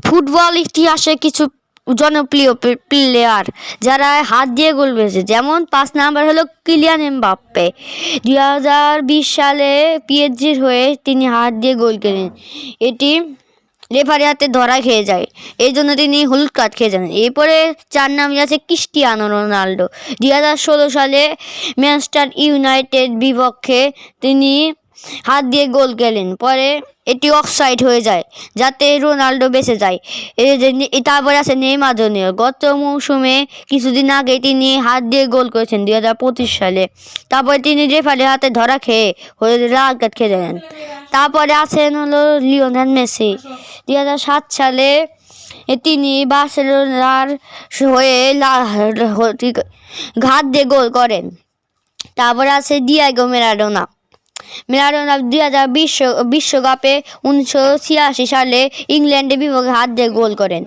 Football ইতিহাসে কিছু জনপ্রিয় প্লেয়ার যারা হাত দিয়ে গোল করেছে, যেমন 5 নাম্বার হলো কিলিয়ান এমবাপ্পে। 2020 সালে পিএসজির হয়ে তিনি হাত দিয়ে গোল করেন, এটি রেফারি হাতে ধরা খেয়ে যায়, এই জন্য তিনি হলুদ কার্ড খেয়ে যান। এরপরে 4 নম্বরে আছে ক্রিস্টিয়ানো রোনাল্ডো। 2016 সালে ম্যানচেস্টার ইউনাইটেড বিপক্ষে তিনি হাত দিয়ে গোল খেলেন, পরে এটি অফসাইড হয়ে যায় যাতে রোনাল্ডো বেঁচে যায়। তারপরে আছে নেইমার জুনিয়র। গত মৌসুমে কিছুদিন আগে তিনি হাত দিয়ে গোল করেছেন 2025 সালে, তারপরে তিনি রেফারির হাতে ধরা খেয়ে লাল কার্ড খেয়ে যান। তারপরে আছেন হলো লিওনেল মেসি। 2007 সালে তিনি বার্সেলোনার হয়ে হাত দিয়ে গোল করেন। তারপরে আছে ডিয়েগো ম্যারাডোনা। 2020 বিশ্বকাপে 1986 সালে ইংল্যান্ডের বিপক্ষে হাত দিয়ে গোল করেন।